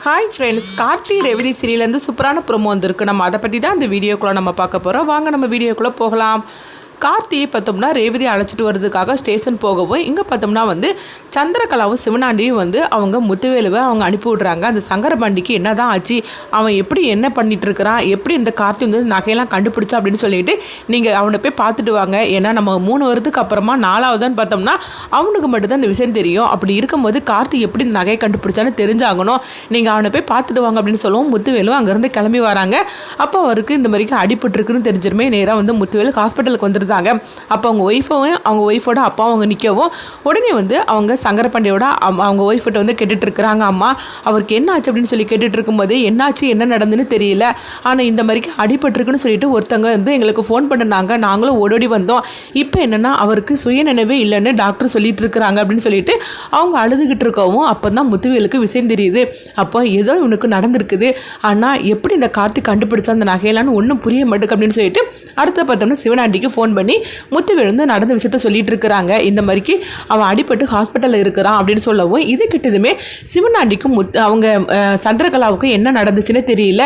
Hi friends, Karthi Revathi சீரியலேருந்து சூப்பரான promo வந்திருக்கு. நம்ம அதை பற்றி தான் இந்த வீடியோக்குள்ளே நம்ம பார்க்க போகிறோம். வாங்க நம்ம வீடியோக்குள்ளே போகலாம். கார்த்தியை பார்த்தோம்னா ரேவதி அழைச்சிட்டு வர்றதுக்காக ஸ்டேஷன் போகவும் இங்கே பார்த்தோம்னா சந்திரகலாவும் சிவனாண்டியும் அவங்க முத்துவேலுவை அவங்க அனுப்பி விட்றாங்க. அந்த சங்கரபாண்டிக்கு என்ன தான் ஆச்சு, அவன் எப்படி என்ன பண்ணிட்டு இருக்கிறான், எப்படி இந்த கார்த்தி நகையெல்லாம் கண்டுபிடிச்சா அப்படின்னு சொல்லிட்டு நீங்கள் அவனை போய் பார்த்துட்டு வாங்க. ஏன்னா நம்ம 3 வருடத்துக்கு அப்புறமா 4ஆவதுன்னு பார்த்தோம்னா அவனுக்கு மட்டும்தான் இந்த விஷயம் தெரியும். அப்படி இருக்கும்போது கார்த்தி எப்படி இந்த நகையை கண்டுபிடிச்சான்னு தெரிஞ்சாகணும். நீங்கள் அவனை போய் பார்த்துட்டு வாங்க அப்படின்னு சொல்லவும் முத்துவேலும் அங்கேருந்து கிளம்பி வராங்க. அப்போ அவருக்கு இந்த மாதிரிக்கு அடிபட்டுருக்குன்னு தெரிஞ்சிருமே நேராக முத்துவேலு ஹாஸ்பிட்டலுக்கு வந்துருந்தாங்க. அப்போ அவங்க ஒய்ஃபோட அப்பாவும் அவங்க நிற்கவும் உடனே அவங்க சங்கரபாண்டியோட அவங்க ஒய்ஃப்கிட்ட கேட்டுட்டு இருக்கிறாங்க. அம்மா அவருக்கு என்ன ஆச்சு அப்படின்னு சொல்லி கேட்டுட்டு இருக்கும்போது என்னாச்சு என்ன நடந்துன்னு தெரியல, ஆனால் இந்த மாதிரிக்கு அடிபட்டுருக்குன்னு சொல்லிட்டு ஒருத்தங்க எங்களுக்கு ஃபோன் பண்ணினாங்க, நாங்களும் ஓடோடி வந்தோம். இப்போ என்னென்னா அவருக்கு சுயநினைவே இல்லைன்னு டாக்டர் சொல்லிட்டு இருக்கிறாங்க அப்படின்னு சொல்லிட்டு அவங்க அழுதுகிட்டு இருக்கவும் அப்போ தான் முத்துவேலுக்கு விஷயம் தெரியுது. அப்போ ஏதோ இவனுக்கு நடந்திருக்குது, ஆனால் எப்படி இந்த கார்த்திக் கண்டுபிடிச்சா அந்த நகையெல்லான்னு ஒன்றும் புரிய மாட்டேக்கு அப்படின்னு சொல்லிட்டு அடுத்த பார்த்தோம்னா சிவனாண்டிக்கு ஃபோன் பண்ணி முத்துவேலு நடந்த விஷயத்த சொல்லிட்டு இருக்கிறாங்க. இந்த மாதிரிக்கு அவன் அடிபட்டு ஹாஸ்பிட்டலில் இருக்கிறான் அப்படின்னு சொல்லவும் இது கிட்டதுமே சிவனாண்டிக்கும் அவங்க சந்திரகலாவுக்கும் என்ன நடந்துச்சுன்னு தெரியல,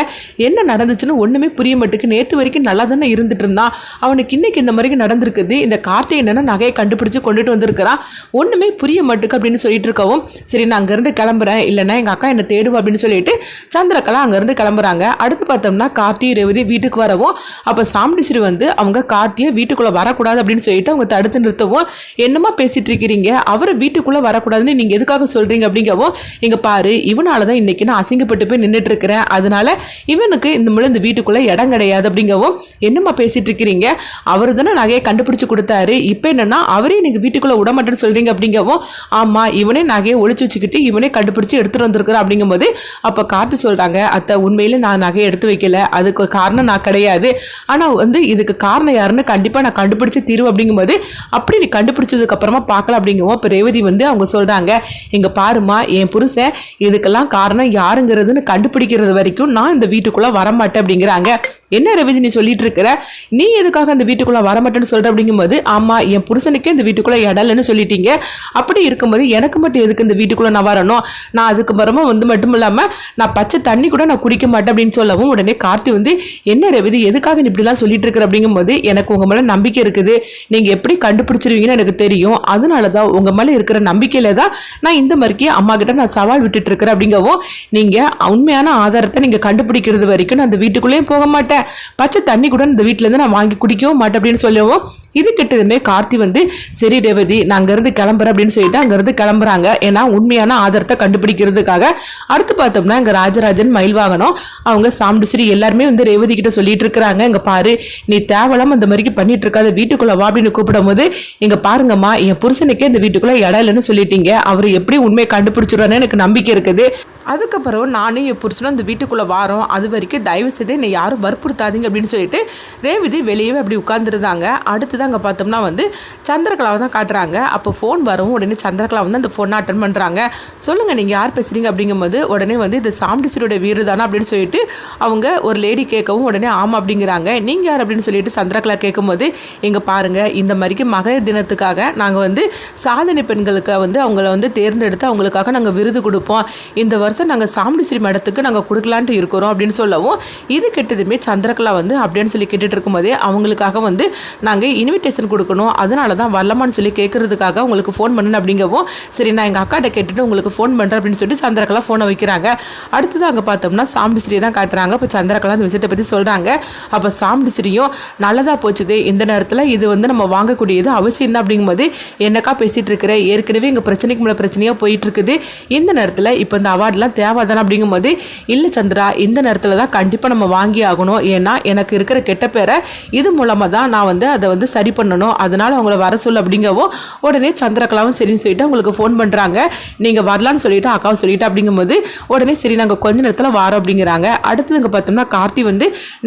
என்ன நடந்துச்சுன்னு ஒன்றுமே புரிய மாட்டுக்கு. நேற்று வரைக்கும் நல்லா தானே இருந்துட்டு இருந்தான், அவனுக்கு இன்னைக்கு இந்த மாதிரி நடந்திருக்குது, இந்த கார்த்திகை என்னென்னா நகையை கண்டுபிடிச்சு கொண்டுட்டு வந்திருக்கிறான், ஒன்றுமே புரிய மாட்டுக்கு அப்படின்னு சொல்லிட்டு இருக்கவும் சரி நான் அங்கேருந்து கிளம்புறேன், இல்லைன்னா எங்கள் அக்கா என்னை தேடுவா அப்படின்னு சொல்லிட்டு சந்திரகலா அங்கேருந்து கிளம்புறாங்க. அடுத்து பார்த்தோம்னா கார்த்தி ரேவதி வீட்டுக்கு வரவும் அப்போ சாம்பிடிச்சிட்டு அவங்க கார்த்தியை வீட்டுக்குள்ளே வரக்கூடாது அப்படின்னு சொல்லிட்டு அவங்க தடுத்து நிறுத்தவும் என்னமா பேசிட்டு இருக்கிறீங்க, அவரை வீட்டுக்குள்ளே வரக்கூடாதுன்னு நீங்கள் எதுக்காக சொல்கிறீங்க அப்படிங்கவும் இங்கே பாரு இவனால தான் இன்றைக்கி நான் அசிங்கப்பட்டு போய் நின்றுட்டு இருக்கிறேன், அதனால இவனுக்கு இந்த வீட்டுக்குள்ளே இடம் கிடையாது அப்படிங்கவும் என்னம்மா பேசிட்டு இருக்கிறீங்க, அவர் தானே நகையை கண்டுபிடிச்சு கொடுத்தாரு, இப்போ என்னன்னா அவரே நீங்கள் வீட்டுக்குள்ளே விட மாட்டேன்னு சொல்கிறீங்க அப்படிங்கவும் ஆமாம் இவனே நகையை ஒழிச்சு வச்சுக்கிட்டு இவனே கண்டுபிடிச்சி எடுத்துகிட்டு வந்திருக்கிறேன் அப்படிங்கும்போது அப்போ கார்த்தி சொல்கிறாங்க அத்தை உண்மையில நான் நகையை எடுத்து வைக்கல, அதுக்கு காரணம் நான் கிடையாது, ஆனால் இதுக்கு காரணம் யாருன்னு கண்டிப்பாக நான் கண்டுபிடிச்சி தீர்வு அப்படிங்கும்போது அப்படி நீ கண்டுபிடிச்சதுக்கு அப்புறமா பார்க்கலாம் அப்படிங்கவும் இப்போ ரேவதி அவங்க சொல்கிறாங்க இங்கே பாருமா என் புருஷன் இதுக்கெல்லாம் காரணம் யாருங்கிறதுன்னு கண்டுபிடிக்கிறது வரைக்கும் நான் இந்த வீட்டுக்குள்ளே வரமாட்டேன் அப்படிங்கிறாங்க. என்ன ரேவதி நீ சொல்லிட்டு இருக்கிற, நீ எதுக்காக அந்த வீட்டுக்குள்ளே வரமாட்டேன்னு சொல்கிற அப்படிங்கும்போது ஆமாம் என் புருஷனுக்கே இந்த வீட்டுக்குள்ளே இடலன்னு சொல்லிட்டீங்க, அப்படி இருக்கும்போது எனக்கு மட்டும் எதுக்கு இந்த வீட்டுக்குள்ளே நான் வரணும், நான் அதுக்கு அப்புறமா மட்டும் இல்லாமல் நான் பச்சை தண்ணி கூட நான் குடிக்க மாட்டேன் அப்படின்னு சொல்லவும் உடனே கார்த்தி என்ன ரேவதி எதுக்காக நீ இப்படிலாம் சொல்லிட்டு இருக்கிற அப்படிங்கும்போது எனக்கு உங்கள் மேலே நம்பிக்கை இருக்குது, நீங்கள் எப்படி கண்டுபிடிச்சிருவீங்கன்னு எனக்கு தெரியும், அதனால தான் உங்கள் மேலே இருக்கிற நம்பிக்கையில தான் நான் இந்த மாதிரிக்கு அம்மா கிட்ட நான் சவால் விட்டுட்டு இருக்கிறேன் அப்படிங்கவும் நீங்கள் உண்மையான ஆதாரத்தை நீங்கள் கண்டுபிடிக்கிறது வரைக்கும் நான் அந்த வீட்டுக்குள்ளேயும் போக மாட்டேன், பச்சை தண்ணி கூட இந்த வீட்டிலேருந்து நான் வாங்கி குடிக்கவும் மாட்டேன் அப்படின்னு சொல்லவும் இது கிட்டதுமே கார்த்தி சரி ரேவதி நான் அங்கேருந்து கிளம்புறேன் அப்படின்னு சொல்லிட்டு அங்கேருந்து கிளம்புறாங்க. ஏன்னா உண்மையான ஆதாரத்தை கண்டுபிடிக்கிறதுக்காக. அடுத்து பார்த்தோம்னா இங்கே ராஜராஜன் மயில்வாகனம் அவங்க சாம்பிடிச்சிரி எல்லாருமே ரேவதி கிட்ட சொல்லிட்டு இருக்கிறாங்க இங்கே பாரு நீ தேவலாம் அந்த மாதிரி பண்ணிட்டு இருக்காத வீட்டுக்குள்ள வா அப்படின்னு கூப்பிடும் போது இங்க பாருங்கம்மா என் புருஷனுக்கே இந்த வீட்டுக்குள்ள இடம் இல்லைன்னு சொல்லிட்டீங்க, அவர் எப்படி உண்மையை கண்டுபிடிச்சிருவான்னு எனக்கு நம்பிக்கை இருக்குது, அதுக்கப்புறம் நானே என் புருஷனும் இந்த வீட்டுக்குள்ளே வாரோம், அது வரைக்கும் தயவு செய்து என்னை யாரும் வற்புறுத்தாதீங்க அப்படின்னு சொல்லிட்டு ரேவதி வெளியவே அப்படி உட்காந்துருந்தாங்க. அடுத்து அங்கே பார்த்தோம்னா சந்திரகலாவை தான் காட்டுறாங்க. அப்போ ஃபோன் வரும், உடனே சந்திரகலா அந்த ஃபோனை அட்டன் பண்ணுறாங்க. சொல்லுங்கள் நீங்கள் யார் பேசுகிறீங்க அப்படிங்கும்போது உடனே இது சாம்பிடிச்சரோட வீடு தானே அப்படின்னு சொல்லிட்டு அவங்க ஒரு லேடி கேட்கவும் உடனே ஆமாம் அப்படிங்கிறாங்க. நீங்கள் யார் அப்படின்னு சொல்லிட்டு சந்திரகலா கேட்கும்போது இங்கே பாருங்கள் இந்த மாதிரிக்கு மகளிர் தினத்துக்காக நாங்கள் சாதனை பெண்களுக்கு அவங்கள தேர்ந்தெடுத்து அவங்களுக்காக நாங்கள் விருது கொடுப்போம், இந்த வருஷம் நாங்கள் சாம்பிடிச்சிரி மடத்துக்கு நாங்கள் கொடுக்கலான்ட்டு இருக்கிறோம் அப்படின்னு சொல்லவும் இது கெட்டதுமே சந்திரகலா அப்படின்னு சொல்லி கேட்டுட்டு இருக்கும்போதே அவங்களுக்காக நாங்கள் இன்விடேஷன் கொடுக்கணும், அதனால தான் வரலாமான்னு சொல்லி கேட்கறதுக்காக உங்களுக்கு ஃபோன் பண்ணணும் அப்படிங்கவும் சரி நான் எங்கள் அக்காட்ட கேட்டுட்டு உங்களுக்கு ஃபோன் பண்ணுறேன் அப்படின்னு சொல்லிட்டு சந்திரகலா ஃபோனை வைக்கிறாங்க. அடுத்தது அங்கே பார்த்தோம்னா சாம்பிடிச்சிரி தான் காட்டுறாங்க. இப்போ சந்திரகலா அந்த விஷயத்தை பற்றி சொல்கிறாங்க. அப்போ சாம்பிடிச்சிரியும் நல்லதாக போச்சுது, இந்த நேரத்தில் இது நம்ம வாங்கக்கூடியது அவசியம் தான் அப்படிங்கும்போது என்னக்கா பேசிகிட்டு இருக்கிற, ஏற்கனவே இங்கே பிரச்சனைக்கு மேலே பிரச்சனையாக போயிட்டு இருக்குது, இந்த நேரத்தில் இப்போ இந்த அவார்ட்லாம் தேவைதானே அப்படிங்கும்போது இல்லை சந்திரா இந்த நேரத்தில் தான் கண்டிப்பாக நம்ம வாங்கி ஆகணும், ஏன்னா எனக்கு இருக்கிற கெட்ட பேரை இது மூலமாக தான் நான் அதை சரி பண்ணணும், அதனால் அவங்கள வர சொல்லு அப்படிங்கவும் உடனே சந்திரகலாவும் சரின்னு சொல்லிட்டு அவங்களுக்கு ஃபோன் பண்ணுறாங்க. நீங்கள் வரலான்னு சொல்லிட்டு அக்காவை சொல்லிட்டு அப்படிங்கும்போது உடனே சரி நாங்கள் கொஞ்ச நேரத்தில் வரோம் அப்படிங்கிறாங்க. அடுத்தது இங்கே பார்த்தோம்னா கார்த்தி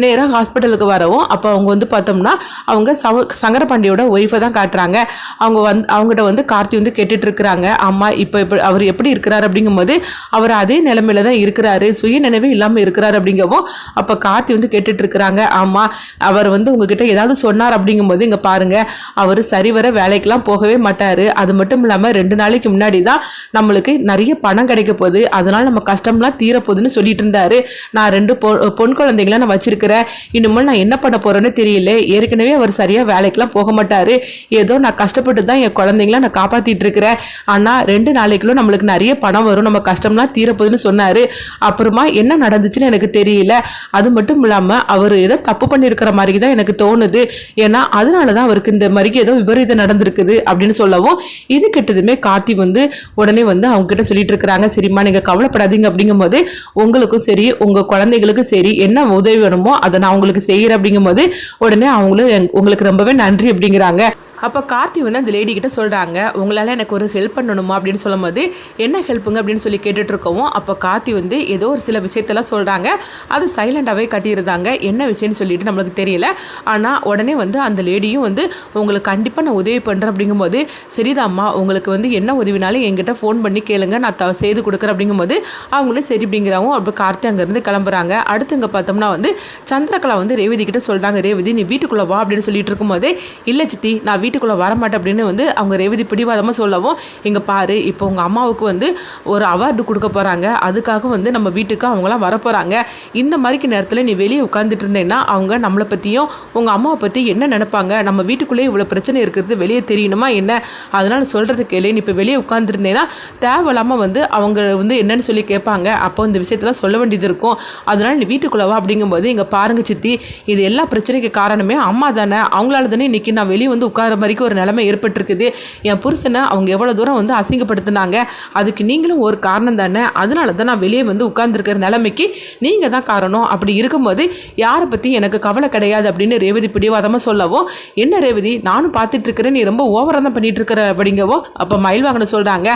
நேராக ஹாஸ்பிட்டலுக்கு வரவும் அப்போ அவங்க பார்த்தோம்னா அவங்க சங்கரபாண்டியோட ஒய்ஃபை தான் காட்டுறாங்க. அவங்க அவங்ககிட்ட கார்த்தி கேட்டுட்டு இருக்கிறாங்க, அம்மா இப்போ அவர் எப்படி இருக்கிறார் அப்படிங்கும்போது அவர் அதே நிலைமையில தான் இருக்கிறாரு, சுயநினைவே இல்லாமல் இருக்கிறாரு அப்படிங்கவும் அப்போ கார்த்தி வந்து கேட்டுட்டு இருக்கிறாங்க. ஆமாம், அவர் வந்து உங்ககிட்ட ஏதாவது சொன்னார் அப்படிங்கும்போது இங்கே பாருங்க, அவர் சரிவர வேலைக்கெல்லாம் போகவே மாட்டார். அது மட்டும் இல்லாமல் 2 நாளைக்கு முன்னாடி தான் நம்மளுக்கு நிறைய பணம் கிடைக்க போகுது, அதனால நம்ம கஷ்டம்லாம் தீரப்போகுதுன்னு சொல்லிட்டு இருந்தாரு. நான் 2 பொன் குழந்தைங்கள நான் வச்சிருக்கிறேன், இனிமேல் நான் என்ன பண்ண போறேன்னு தெரியல. ஏற்கனவே அவர் சரியா வேலைக்கெல்லாம் போக மாட்டாரு, ஏதோ நான் கஷ்டப்பட்டு தான் என் குழந்தைங்கள நான் காப்பாத்திட்டு இருக்கிறேன். ஆனா 2 நாளைக்குள்ள நம்மளுக்கு நிறைய பணம் வரும், நம்ம கஷ்டம்லாம் தீரப்போகுதுன்னு சொன்னாரு. அப்புறமா என்ன நடந்துச்சுன்னு எனக்கு தெரியல. அது மட்டும் இல்லாம அவர் ஏதோ தப்பு பண்ணியிருக்கிற மாதிரி தான் எனக்கு தோணுது. ஏன்னா அதனாலதான் அவருக்கு இந்த மாதிரி ஏதோ விபரீதம் நடந்திருக்குது அப்படின்னு சொல்லவும் இது கிட்டதுமே கார்த்தி வந்து உடனே வந்து அவங்க கிட்ட சொல்லிட்டு இருக்கிறாங்க. சரிம்மா, நீங்க கவலைப்படாதீங்க அப்படிங்கும்போது உங்களுக்கும் சரி உங்க குழந்தைகளுக்கும் சரி என்ன உதவி வேணுமோ அதை நான் உங்களுக்கு செய்யறேன் அப்படிங்கும்போது உடனே அவங்களும் உங்களுக்கு ரொம்பவே நன்றி அப்படிங்கிறாங்க. அப்போ கார்த்தி வந்து அந்த லேடி கிட்ட சொல்கிறாங்க, உங்களால் எனக்கு ஒரு ஹெல்ப் பண்ணணுமா அப்படின்னு சொல்லும் போது என்ன ஹெல்ப்புங்க அப்படின்னு சொல்லி கேட்டுட்டு இருக்கவும் அப்போ கார்த்தி வந்து ஏதோ ஒரு சில விஷயத்தெல்லாம் சொல்கிறாங்க. அது சைலண்டாகவே கட்டியிருந்தாங்க. என்ன விஷயம்னு சொல்லிட்டு நம்மளுக்கு தெரியல. ஆனால் உடனே வந்து அந்த லேடியும் வந்து உங்களுக்கு கண்டிப்பாக நான் உதவி பண்ணுறேன் அப்படிங்கும்போது சரிதாம்மா, உங்களுக்கு வந்து என்ன உதவினாலும் என்கிட்ட ஃபோன் பண்ணி கேளுங்க, நான் செய்து கொடுக்குறேன் அப்படிங்கும்போது அவங்களும் சரி அப்படிங்கிறாங்க. அப்போ கார்த்தி அங்கேருந்து கிளம்புறாங்க. அடுத்து இங்கே பார்த்தோம்னா வந்து சந்திரகலா வந்து ரேவதி கிட்ட சொல்கிறாங்க, ரேவதி நீ வீட்டுக்குள்ளே வா அப்படின்னு சொல்லிட்டு இருக்கும்போது இல்லை சித்தி, நான் வீட்டுக்குள்ளே வரமாட்டேன் அப்படின்னு வந்து அவங்க ரேவதி பிடிவாதமாக சொல்லவும் இங்கே பாரு, இப்போ உங்கள் அம்மாவுக்கு வந்து ஒரு அவார்டு கொடுக்க போகிறாங்க, அதுக்காக வந்து நம்ம வீட்டுக்கு அவங்களாம் வரப்போகிறாங்க. இந்த மாதிரிக்கு நேரத்தில் நீ வெளியே உட்காந்துட்டு இருந்தேன்னா அவங்க நம்மளை பற்றியும் உங்கள் அம்மாவை பற்றி என்ன நினைப்பாங்க, நம்ம வீட்டுக்குள்ளேயே இவ்வளோ பிரச்சனை இருக்கிறது வெளியே தெரியணுமா என்ன, அதனால் சொல்கிறது கேளு, நீ இப்போ வெளியே உட்காந்துருந்தேன்னா தேவையில்லாமல் வந்து அவங்க வந்து என்னன்னு சொல்லி கேட்பாங்க, அப்போ இந்த விஷயத்தெல்லாம் சொல்ல வேண்டியது இருக்கும், அதனால் நீ வீட்டுக்குள்ளே வா அப்படிங்கும்போது இங்கே பாருங்க சித்தி, இது எல்லா பிரச்சனைக்கு காரணமே அம்மா தானே, அவங்களால தானே இன்றைக்கி நான் வெளியே வந்து உட்கார மாதிரிக்கு ஒரு நிலைமை ஏற்பட்டிருக்குது. என் புருஷனை அவங்க எவ்வளோ தூரம் வந்து அசிங்கப்படுத்தினாங்க, அதுக்கு நீங்களும் ஒரு காரணம் தானே, அதனால தான் நான் வெளியே வந்து உட்கார்ந்துருக்கிற நிலைமைக்கு நீங்கள் தான் காரணம். அப்படி இருக்கும்போது யாரை பற்றி எனக்கு கவலை கிடையாது அப்படின்னு ரேவதி பிடிவாதமாக சொல்லவும் என்ன ரேவதி, நானும் பார்த்துட்டு இருக்கிறேன், நீ ரொம்ப ஓவராக தான் பண்ணிட்டு இருக்கிற அப்படிங்கவும் அப்போ மயில் வாங்கின சொல்கிறாங்க,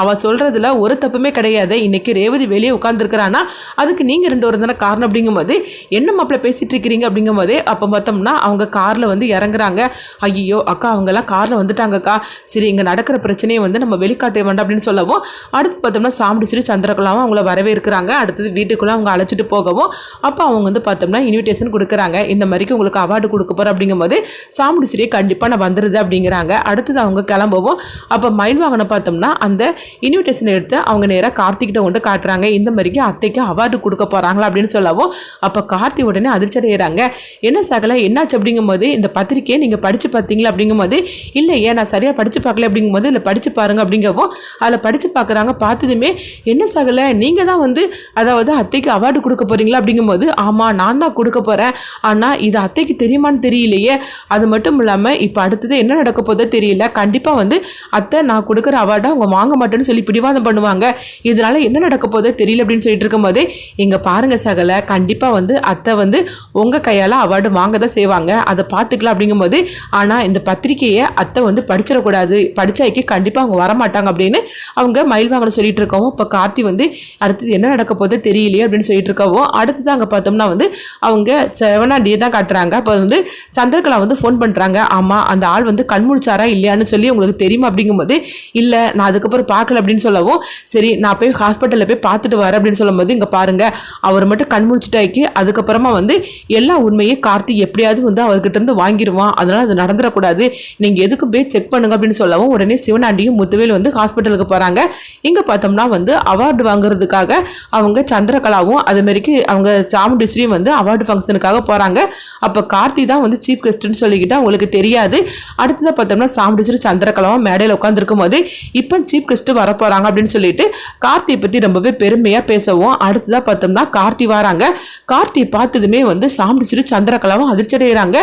அவள் சொல்கிறதுல ஒரு தப்புமே கிடையாது, இன்னைக்கு ரேவதி வெளியே உட்காந்துருக்கிறான்னா அதுக்கு நீங்கள் 2 ஒரு தானே காரணம் அப்படிங்கும்போது என்ன மாப்பிள்ள பேசிட்டு இருக்கிறீங்க அப்படிங்கும்போது அப்போ பார்த்தோம்னா அவங்க காரில் வந்து இறங்குறாங்க. ஐயோ அக்கா, அவங்கெல்லாம் காரில் வந்துட்டாங்கக்கா, சரி இங்கே நடக்கிற பிரச்சனையை வந்து நம்ம வெளிக்காட்ட வேண்டாம் அப்படின்னு சொல்லவும் அடுத்து பார்த்தோம்னா சாமுண்டீஸ்வரி சந்திரகலாவும் அவங்கள வரவே இருக்கிறாங்க. அடுத்தது வீட்டுக்குள்ளே அவங்க அழைச்சிட்டு போகவும் அப்போ அவங்க வந்து பார்த்தோம்னா இன்விடேஷன் கொடுக்குறாங்க, இந்த மாதிரிக்கு உங்களுக்கு அவார்டு கொடுக்க போகிறோம் அப்படிங்கும்போது சாமுண்டீஸ்வரி கண்டிப்பாக நான் வந்துடுது அப்படிங்கிறாங்க. அடுத்தது அவங்க கிளம்பவும் அப்போ மயில் வாங்கின பார்த்தோம்னா அந்த இன்விடேஷன் எடுத்து அவங்க நேராக கார்த்திகிட்ட கொண்டு காட்டுறாங்க, இந்த மாதிரிக்கு அத்தைக்கு அவார்டு கொடுக்க போகிறாங்களா அப்படின்னு சொல்லவும் அப்போ கார்த்தி உடனே அதிர்ச்சி அடைகிறாங்க. என்ன சகல என்னாச்சு அப்படிங்கும்போது இந்த பத்திரிக்கையை நீங்கள் படித்து பார்த்தீங்களா அப்படிங்கும்போது இல்லையே நான் சரியாக படித்து பார்க்கல அப்படிங்கும்போது இல்லை படித்து பாருங்க அப்படிங்கவும் அதில் படித்து பார்க்குறாங்க. பார்த்ததுமே என்ன சகல நீங்கள் தான் வந்து அதாவது அத்தைக்கு அவார்டு கொடுக்க போகிறீங்களா அப்படிங்கும்போது ஆமாம் நான் தான் கொடுக்க போகிறேன், ஆனால் இது அத்தைக்கு தெரியுமான்னு தெரியலையே, அது மட்டும் இல்லாமல் இப்போ அடுத்தது என்ன நடக்க போதோ தெரியல, கண்டிப்பாக வந்து அத்தை நான் கொடுக்குற அவார்டை அவங்க வாங்க மாட்டேன்னு சொல்லி பிடிவாதம் பண்ணுவாங்க, இதனால என்ன நடக்க போதோ தெரியல அப்படின்னு சொல்லிட்டு இருக்கும்போது இங்கே பாருங்க சகல, கண்டிப்பாக வந்து அத்தை வந்து உங்கள் கையால் அவார்டு வாங்க தான் செய்வாங்க, அதை பார்த்துக்கலாம் அப்படிங்கும்போது ஆனால் இந்த பத்திரிக்கையை அத்தை வந்து படிச்சிடக்கூடாது, படிச்சாய்க்கு கண்டிப்பாக அவங்க வரமாட்டாங்க அப்படின்னு அவங்க மயில் வாங்கன்னு சொல்லிட்டு இருக்கவும் இப்போ கார்த்தி வந்து அடுத்தது என்ன நடக்க போதோ தெரியலையே அப்படின்னு சொல்லிட்டு இருக்கவும் அடுத்தது அங்கே பார்த்தோம்னா வந்து அவங்க 7ஆம் தேதி தான் காட்டுறாங்க. அப்போ வந்து சந்திரகலா வந்து ஃபோன் பண்ணுறாங்க, ஆமாம் அந்த ஆள் வந்து கண் முழிச்சாரா இல்லையான்னு சொல்லி உங்களுக்கு தெரியுமா அப்படிங்கும்போது இல்லை நான் அதுக்கப்புறம் பார்க்கல அப்படின்னு சொல்லவும் சரி நான் போய் ஹாஸ்பிட்டலில் போய் பார்த்துட்டு வரேன் அப்படின்னு சொல்லும்போது இங்கே பாருங்க அவர் மட்டும் கண் முழிச்சிட்டாக்கி அதுக்கப்புறமா வந்து எல்லா உண்மையும் கார்த்தி எப்படியாவது வந்து அவர்கிட்ட இருந்து வாங்கிடுவான், அதனால அது நடந்துடக்கூடாது, நீங்கள் எதுக்கும் போய் செக் பண்ணுங்க அப்படின்னு சொல்லவும் உடனே சிவனாண்டியும் முத்துவேல் வந்து ஹாஸ்பிட்டலுக்கு போகிறாங்க. இங்கே பார்த்தோம்னா வந்து அவார்டு வாங்குறதுக்காக அவங்க சந்திரகலாவும் அதுமாரிக்கு அவங்க சாமுண்டீஸ்வரியும் வந்து அவார்டு ஃபங்க்ஷனுக்காக போகிறாங்க. அப்போ கார்த்தி தான் வந்து சீஃப் கெஸ்ட்னு சொல்லிக்கிட்டு அவங்களுக்கு தெரியாது. அடுத்ததாக பார்த்தோம்னா சாமுண்டீஸ்வரி சந்திரகலாவும் மேடையில் உட்காந்துருக்கும் போது இப்போ சீஃப் கெஸ்ட் வர போகிறாங்க அப்படின்னு சொல்லிட்டு கார்த்தியை பற்றி ரொம்பவே பெருமையாக பேசவும் அடுத்ததாக பார்த்தோம்னா கார்த்தி வராங்க. கார்த்தியை பார்த்ததுமே வந்து சாமுண்டீஸ்வரி சந்திரகலாவும் அதிர்ச்சி அடைகிறாங்க.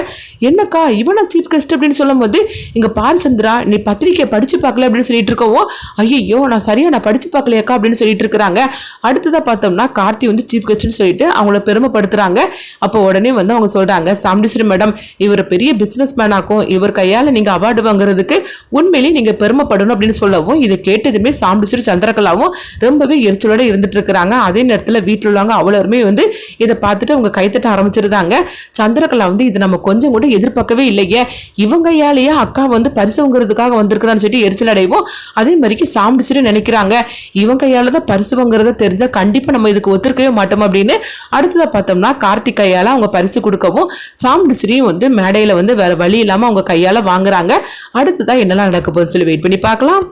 என்னக்கா இவனா சீஃப் கெஸ்ட் அப்படின்னு சொல்லும் போது இங்க பாரு சந்திரா, நீ பத்திரிக்கை படிச்சு பார்க்கல அப்படின்னு சொல்லிட்டு இருக்கவும் ஐயோ நான் சரியா நான் படிச்சு பார்க்கலையாக்கா அப்படின்னு சொல்லிட்டு இருக்கிறாங்க. அடுத்ததா பார்த்தோம்னா கார்த்தி வந்து சீஃப் கெஸ்ட்னு சொல்லிட்டு அவங்கள பெருமைப்படுத்துறாங்க. அப்போ உடனே வந்து அவங்க சொல்றாங்க, சாமுண்டீஸ்வரி மேடம் இவர் பெரிய பிசினஸ் மேன் ஆக்கும், இவர் கையால நீங்க அவார்டு வாங்குறதுக்கு உண்மையிலேயே நீங்க பெருமைப்படணும் அப்படின்னு சொல்லவும் இதை கேட்டதுமே சாமுண்டீஸ்வரி சந்திரகலாவும் ரொம்பவே எரிச்சலோட இருந்துட்டு இருக்கிறாங்க. அதே நேரத்தில் வீட்டில் உள்ளவங்க அவ்வளவுமே வந்து இதை பார்த்துட்டு அவங்க கைத்தட்ட ஆரம்பிச்சிருந்தாங்க. சந்திரகலா வந்து இது நம்ம கொஞ்சம் கூட எதிர்பார்க்கவே இல்லையே, இவங்க யார் கையாலேயே அக்கா வந்து பரிசு வாங்குறதுக்காக வந்திருக்கிறான்னு சொல்லிட்டு எரிச்சல் அடைவோம். அதே மாதிரிக்கு சாம்பிடிச்சுட்டு நினைக்கிறாங்க இவன் கையால தான் பரிசு வாங்குறத தெரிஞ்சா கண்டிப்பா நம்ம இதுக்கு ஒத்துருக்கவே மாட்டோம் அப்படின்னு. அடுத்ததை பார்த்தோம்னா கார்த்திக் கையால அவங்க பரிசு கொடுக்கவும் சாம்பிடிச்சுரியும் வந்து மேடையில வந்து வேற வழி இல்லாம அவங்க கையால வாங்குறாங்க. அடுத்ததான் என்னெல்லாம் நடக்க போகுதுன்னு சொல்லி வெயிட் பண்ணி பார்க்கலாம்.